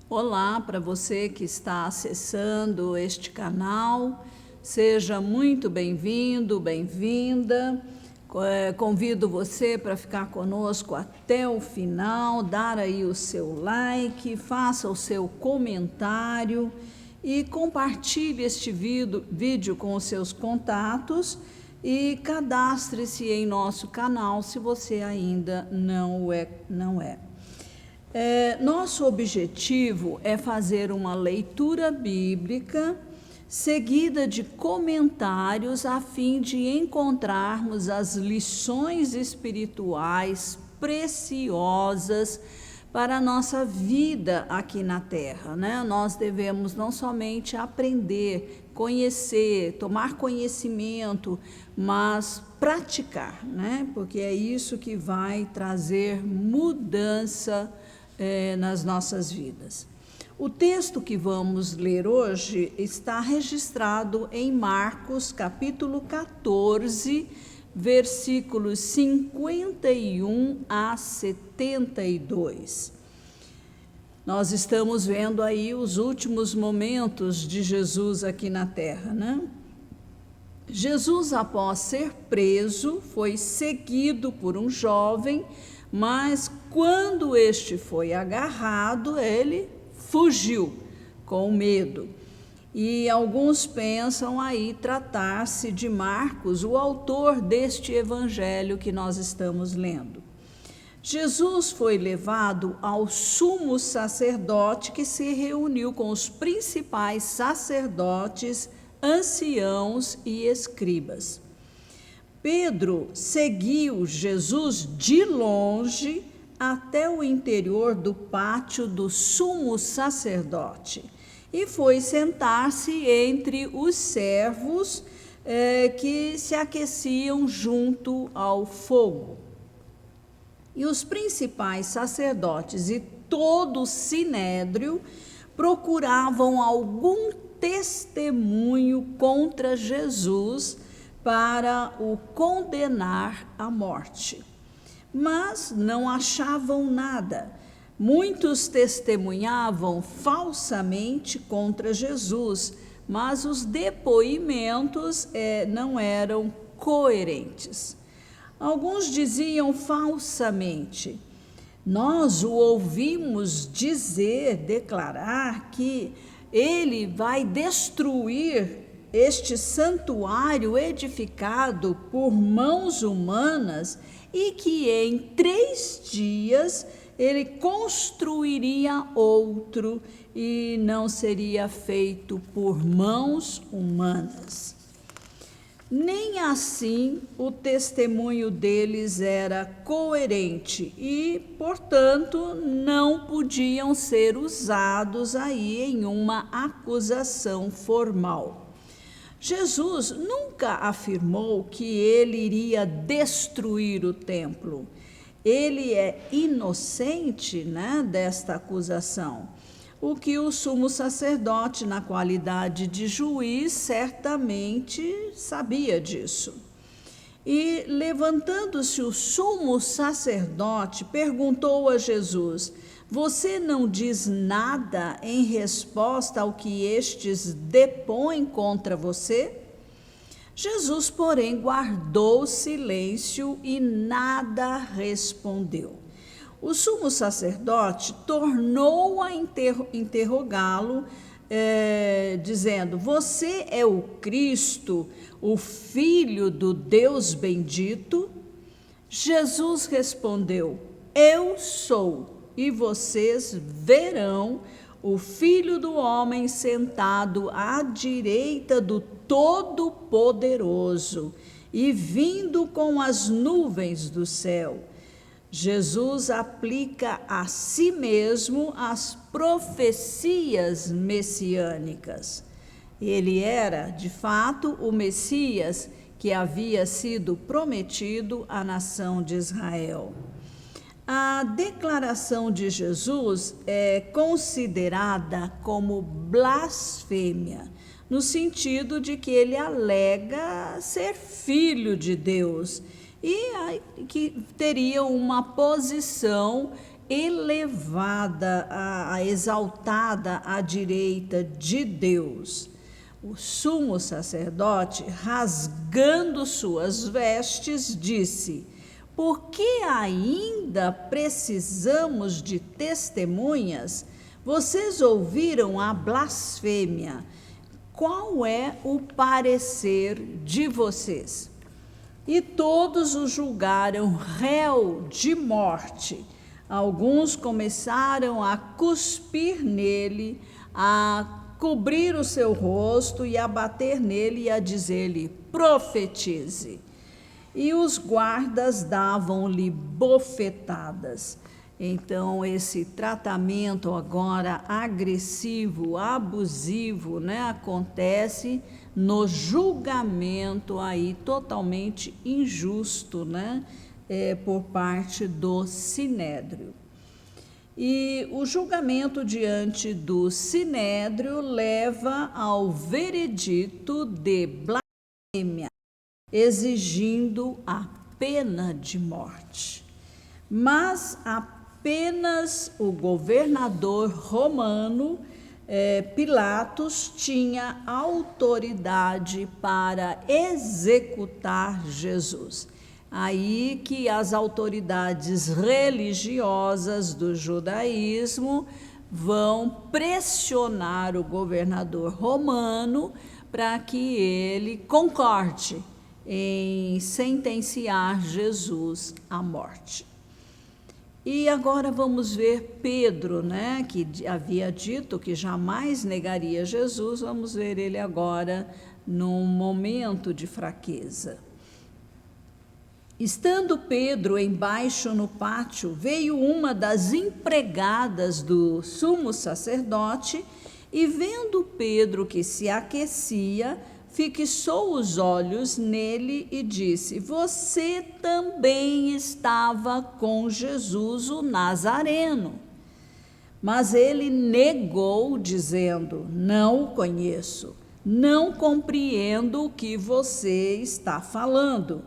Olá para você que está acessando este canal, seja muito bem-vindo, bem-vinda. Convido você para ficar conosco até o final, dar aí o seu like, faça o seu comentário e compartilhe este vídeo com os seus contatos e cadastre-se em nosso canal se você ainda não é. Nosso objetivo é fazer uma leitura bíblica seguida de comentários a fim de encontrarmos as lições espirituais preciosas para a nossa vida aqui na Terra, né? Nós devemos não somente aprender, conhecer, tomar conhecimento, mas praticar, né? Porque é isso que vai trazer mudança nas nossas vidas. O texto que vamos ler hoje está registrado em Marcos, capítulo 14, versículos 51 a 72. Nós estamos vendo aí os últimos momentos de Jesus aqui na terra, né? Jesus, após ser preso, foi seguido por um jovem, mas quando este foi agarrado, ele fugiu com medo. E alguns pensam aí tratar-se de Marcos, o autor deste evangelho que nós estamos lendo. Jesus foi levado ao sumo sacerdote, que se reuniu com os principais sacerdotes, anciãos e escribas. Pedro seguiu Jesus de longe até o interior do pátio do sumo sacerdote e foi sentar-se entre os servos que se aqueciam junto ao fogo. E os principais sacerdotes e todo o sinédrio procuravam algum testemunho contra Jesus para o condenar à morte. Mas não achavam nada. Muitos testemunhavam falsamente contra Jesus, mas os depoimentos não eram coerentes. Alguns diziam falsamente: nós o ouvimos declarar que ele vai destruir este santuário edificado por mãos humanas e que em 3 dias ele construiria outro e não seria feito por mãos humanas. Nem assim o testemunho deles era coerente e, portanto, não podiam ser usados aí em uma acusação formal. Jesus nunca afirmou que ele iria destruir o templo. Ele é inocente, né, desta acusação. O que o sumo sacerdote, na qualidade de juiz, certamente sabia disso. E, levantando-se o sumo sacerdote, perguntou a Jesus: você não diz nada em resposta ao que estes depõem contra você? Jesus, porém, guardou silêncio e nada respondeu. O sumo sacerdote tornou a interrogá-lo, dizendo: você é o Cristo, o Filho do Deus bendito? Jesus respondeu: eu sou. E vocês verão o Filho do Homem sentado à direita do Todo-Poderoso e vindo com as nuvens do céu. Jesus aplica a si mesmo as profecias messiânicas. Ele era, de fato, o Messias que havia sido prometido à nação de Israel. A declaração de Jesus é considerada como blasfêmia, no sentido de que ele alega ser filho de Deus e que teria uma posição elevada, exaltada à direita de Deus. O sumo sacerdote, rasgando suas vestes, disse: por que ainda precisamos de testemunhas? Vocês ouviram a blasfêmia. Qual é o parecer de vocês? E todos o julgaram réu de morte. Alguns começaram a cuspir nele, a cobrir o seu rosto e a bater nele e a dizer-lhe: profetize. E os guardas davam-lhe bofetadas. Então, esse tratamento agora agressivo, abusivo, acontece no julgamento aí totalmente injusto, por parte do Sinédrio. E o julgamento diante do Sinédrio leva ao veredito de blasfêmia, exigindo a pena de morte. Mas apenas o governador romano, Pilatos, tinha autoridade para executar Jesus. Aí que as autoridades religiosas do judaísmo vão pressionar o governador romano para que ele concorde em sentenciar Jesus à morte. E agora vamos ver Pedro, que havia dito que jamais negaria Jesus, vamos ver ele agora num momento de fraqueza. Estando Pedro embaixo no pátio, veio uma das empregadas do sumo sacerdote e, vendo Pedro que se aquecia, fixou os olhos nele e disse: você também estava com Jesus o Nazareno. Mas ele negou, dizendo: não o conheço, não compreendo o que você está falando.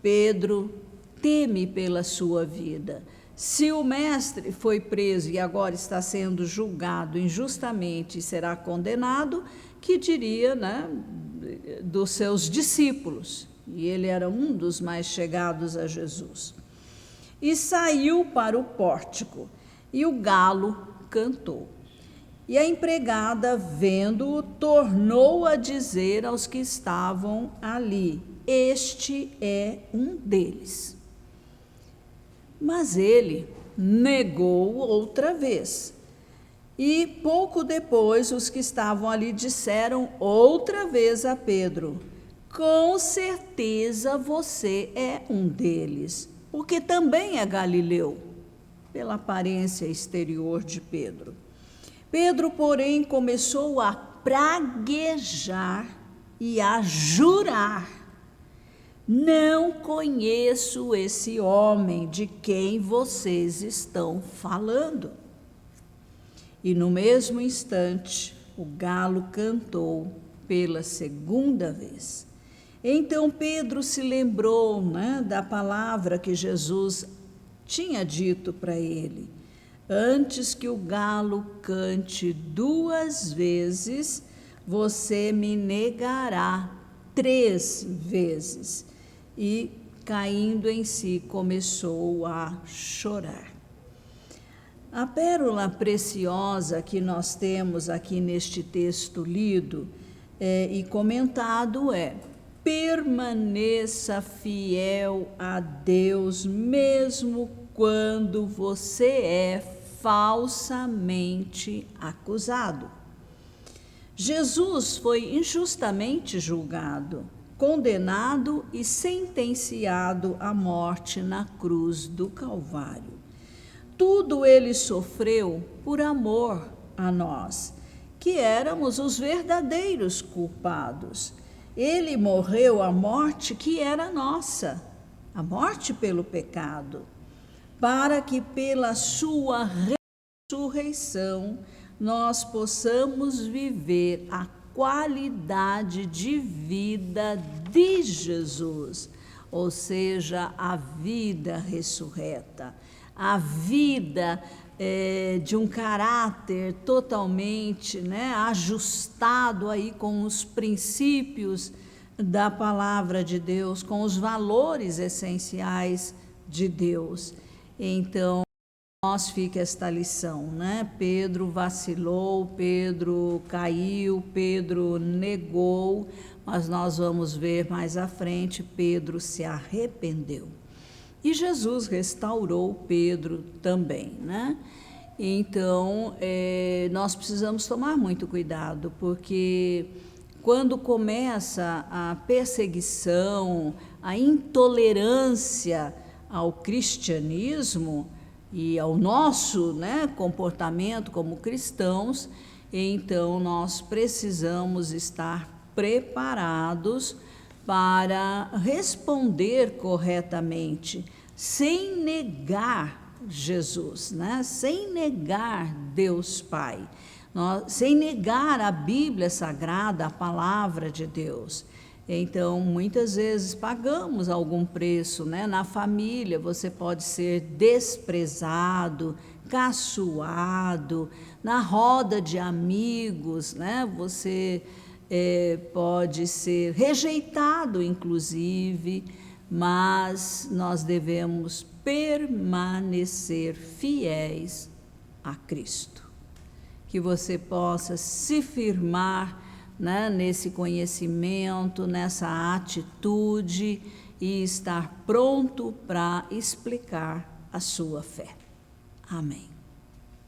Pedro teme pela sua vida. Se o mestre foi preso e agora está sendo julgado injustamente e será condenado, que diria, dos seus discípulos? E ele era um dos mais chegados a Jesus. E saiu para o pórtico, e o galo cantou. E a empregada, vendo-o, tornou a dizer aos que estavam ali: este é um deles. Mas ele negou outra vez. E pouco depois os que estavam ali disseram outra vez a Pedro: com certeza você é um deles, porque também é galileu, pela aparência exterior de Pedro. Pedro, porém, começou a praguejar e a jurar: não conheço esse homem de quem vocês estão falando. E no mesmo instante, o galo cantou pela segunda vez. Então Pedro se lembrou, da palavra que Jesus tinha dito para ele: antes que o galo cante 2 vezes, você me negará 3 vezes. E, caindo em si, começou a chorar. A pérola preciosa que nós temos aqui neste texto lido e comentado é: permaneça fiel a Deus, mesmo quando você é falsamente acusado. Jesus foi injustamente julgado, condenado e sentenciado à morte na cruz do Calvário. Tudo ele sofreu por amor a nós, que éramos os verdadeiros culpados. Ele morreu a morte que era nossa, a morte pelo pecado, para que pela sua ressurreição nós possamos viver a qualidade de vida de Jesus, ou seja, a vida ressurreta, a vida de um caráter totalmente, né, ajustado aí com os princípios da palavra de Deus, com os valores essenciais de Deus. Então, nós fica esta lição, né? Pedro vacilou, Pedro caiu, Pedro negou, mas nós vamos ver mais à frente, Pedro se arrependeu. E Jesus restaurou Pedro também, né? Então, nós precisamos tomar muito cuidado, porque quando começa a perseguição, a intolerância ao cristianismo e ao nosso, né, comportamento como cristãos, então nós precisamos estar preparados para responder corretamente, sem negar Jesus, né? Sem negar Deus Pai, sem negar a Bíblia Sagrada, a palavra de Deus. Então, muitas vezes pagamos algum preço, né? Na família você pode ser desprezado, caçoado, na roda de amigos, né? Você pode ser rejeitado, inclusive, mas nós devemos permanecer fiéis a Cristo. Que você possa se firmar, né, nesse conhecimento, nessa atitude e estar pronto para explicar a sua fé. Amém.